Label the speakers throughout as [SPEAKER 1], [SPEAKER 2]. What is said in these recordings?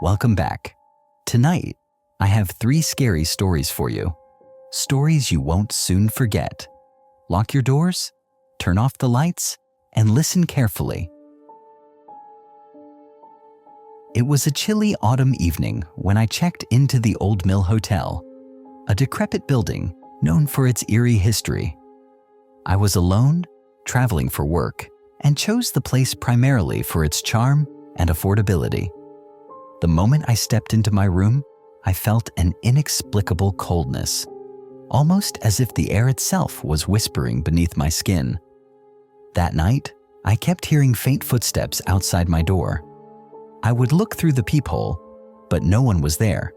[SPEAKER 1] welcome back. Tonight, I have 3 scary stories for you. Stories you won't soon forget. Lock your doors, turn off the lights, and listen carefully. It was a chilly autumn evening when I checked into the Old Mill Hotel, a decrepit building known for its eerie history. I was alone, traveling for work, and chose the place primarily for its charm and affordability. The moment I stepped into my room, I felt an inexplicable coldness, almost as if the air itself was whispering beneath my skin. That night, I kept hearing faint footsteps outside my door. I would look through the peephole, but no one was there.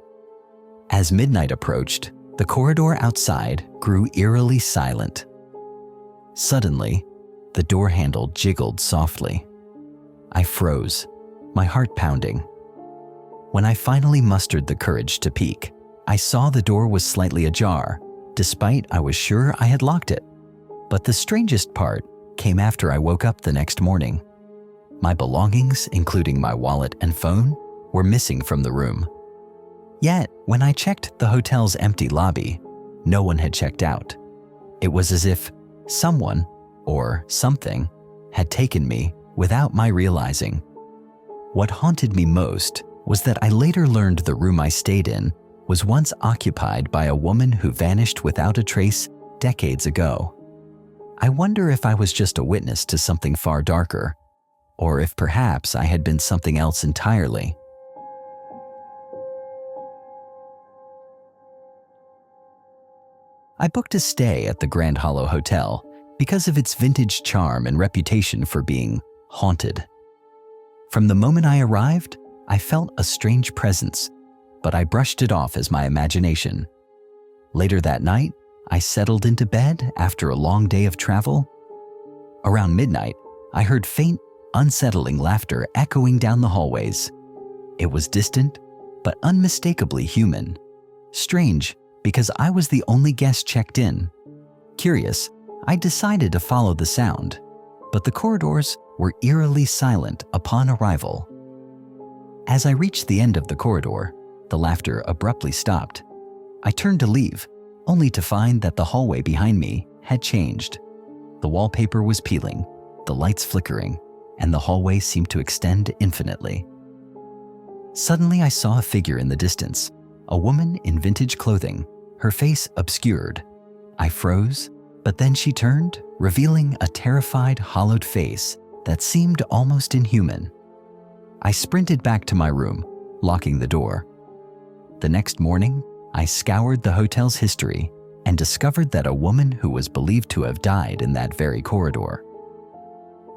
[SPEAKER 1] As midnight approached, the corridor outside grew eerily silent. Suddenly, the door handle jiggled softly. I froze, my heart pounding. When I finally mustered the courage to peek, I saw the door was slightly ajar, despite I was sure I had locked it. But the strangest part came after I woke up the next morning. My belongings, including my wallet and phone, were missing from the room. Yet, when I checked the hotel's empty lobby, no one had checked out. It was as if someone, or something, had taken me without my realizing. What haunted me most was that I later learned the room I stayed in was once occupied by a woman who vanished without a trace decades ago. I wonder if I was just a witness to something far darker, or if perhaps I had been something else entirely. I booked a stay at the Grand Hollow Hotel because of its vintage charm and reputation for being haunted. From the moment I arrived, I felt a strange presence, but I brushed it off as my imagination. Later that night, I settled into bed after a long day of travel. Around midnight, I heard faint, unsettling laughter echoing down the hallways. It was distant, but unmistakably human. Strange, because I was the only guest checked in. Curious, I decided to follow the sound, but the corridors were eerily silent upon arrival. As I reached the end of the corridor, the laughter abruptly stopped. I turned to leave, only to find that the hallway behind me had changed. The wallpaper was peeling, the lights flickering, and the hallway seemed to extend infinitely. Suddenly I saw a figure in the distance, a woman in vintage clothing, her face obscured. I froze, but then she turned, revealing a terrified, hollowed face that seemed almost inhuman. I sprinted back to my room, locking the door. The next morning, I scoured the hotel's history and discovered that a woman who was believed to have died in that very corridor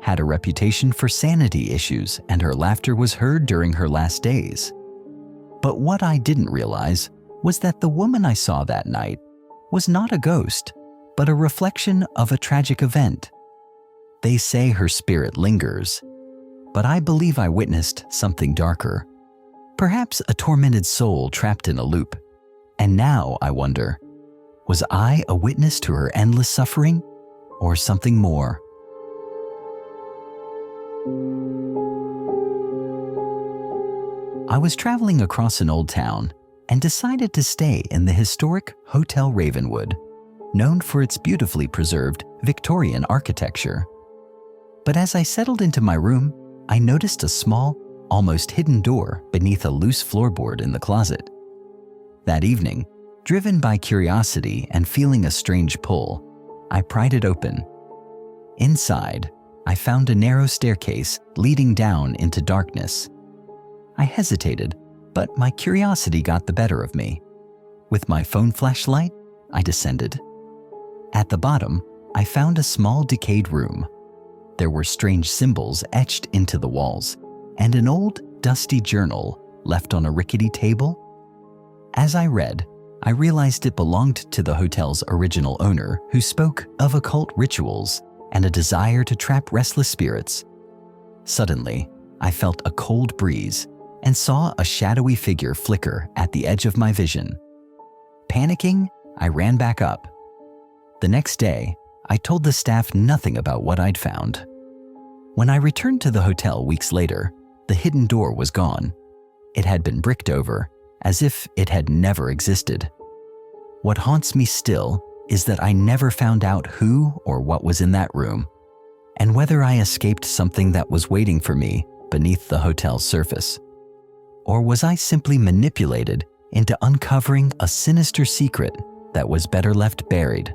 [SPEAKER 1] had a reputation for sanity issues, and her laughter was heard during her last days. But what I didn't realize was that the woman I saw that night was not a ghost, but a reflection of a tragic event. They say her spirit lingers, but I believe I witnessed something darker. Perhaps a tormented soul trapped in a loop. And now I wonder, was I a witness to her endless suffering, or something more? I was traveling across an old town and decided to stay in the historic Hotel Ravenwood, known for its beautifully preserved Victorian architecture. But as I settled into my room, I noticed a small, almost hidden door beneath a loose floorboard in the closet. That evening, driven by curiosity and feeling a strange pull, I pried it open. Inside, I found a narrow staircase leading down into darkness. I hesitated, but my curiosity got the better of me. With my phone flashlight, I descended. At the bottom, I found a small decayed room. There were strange symbols etched into the walls, and an old, dusty journal left on a rickety table. As I read, I realized it belonged to the hotel's original owner, who spoke of occult rituals and a desire to trap restless spirits. Suddenly, I felt a cold breeze and saw a shadowy figure flicker at the edge of my vision. Panicking, I ran back up. The next day, I told the staff nothing about what I'd found. When I returned to the hotel weeks later, the hidden door was gone. It had been bricked over, as if it had never existed. What haunts me still is that I never found out who or what was in that room, and whether I escaped something that was waiting for me beneath the hotel's surface. Or was I simply manipulated into uncovering a sinister secret that was better left buried?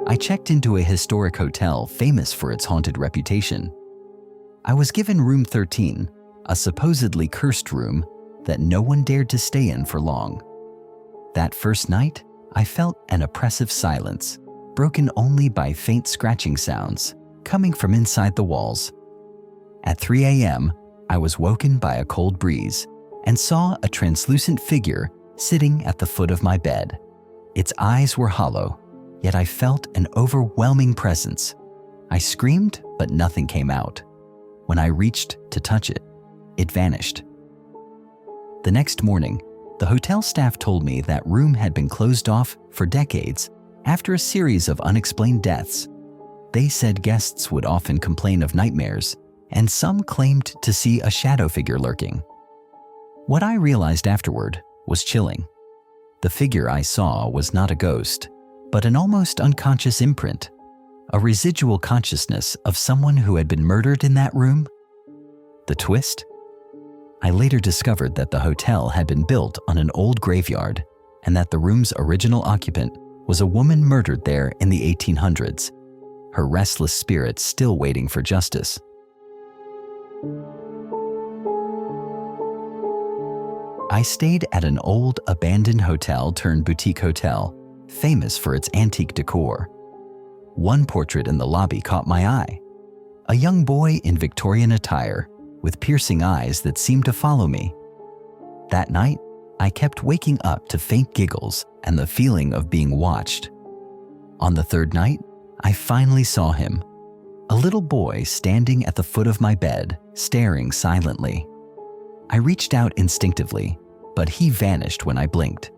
[SPEAKER 1] I checked into a historic hotel famous for its haunted reputation. I was given room 13, a supposedly cursed room that no one dared to stay in for long. That first night, I felt an oppressive silence, broken only by faint scratching sounds coming from inside the walls. At 3 a.m., I was woken by a cold breeze and saw a translucent figure sitting at the foot of my bed. Its eyes were hollow, yet I felt an overwhelming presence. I screamed, but nothing came out. When I reached to touch it, it vanished. The next morning, the hotel staff told me that room had been closed off for decades after a series of unexplained deaths. They said guests would often complain of nightmares, and some claimed to see a shadow figure lurking. What I realized afterward was chilling. The figure I saw was not a ghost, but an almost unconscious imprint, a residual consciousness of someone who had been murdered in that room. The twist? I later discovered that the hotel had been built on an old graveyard and that the room's original occupant was a woman murdered there in the 1800s, her restless spirit still waiting for justice. I stayed at an old abandoned hotel turned boutique hotel, famous for its antique decor. One portrait in the lobby caught my eye. A young boy in Victorian attire with piercing eyes that seemed to follow me. That night, I kept waking up to faint giggles and the feeling of being watched. On the third night, I finally saw him, a little boy standing at the foot of my bed, staring silently. I reached out instinctively, but he vanished when I blinked.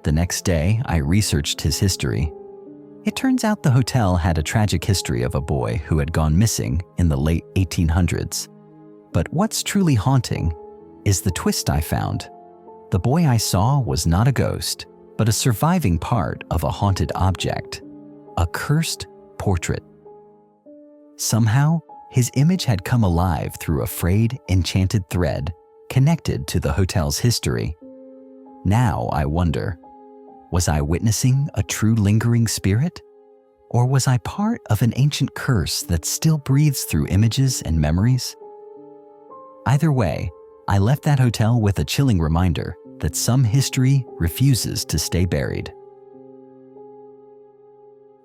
[SPEAKER 1] The next day, I researched his history. It turns out the hotel had a tragic history of a boy who had gone missing in the late 1800s. But what's truly haunting is the twist I found. The boy I saw was not a ghost, but a surviving part of a haunted object, a cursed portrait. Somehow, his image had come alive through a frayed, enchanted thread connected to the hotel's history. Now I wonder, was I witnessing a true lingering spirit? Or was I part of an ancient curse that still breathes through images and memories? Either way, I left that hotel with a chilling reminder that some history refuses to stay buried.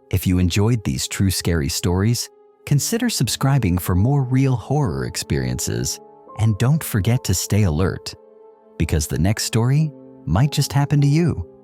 [SPEAKER 1] If you enjoyed these true scary stories, consider subscribing for more real horror experiences, and don't forget to stay alert, because the next story might just happen to you.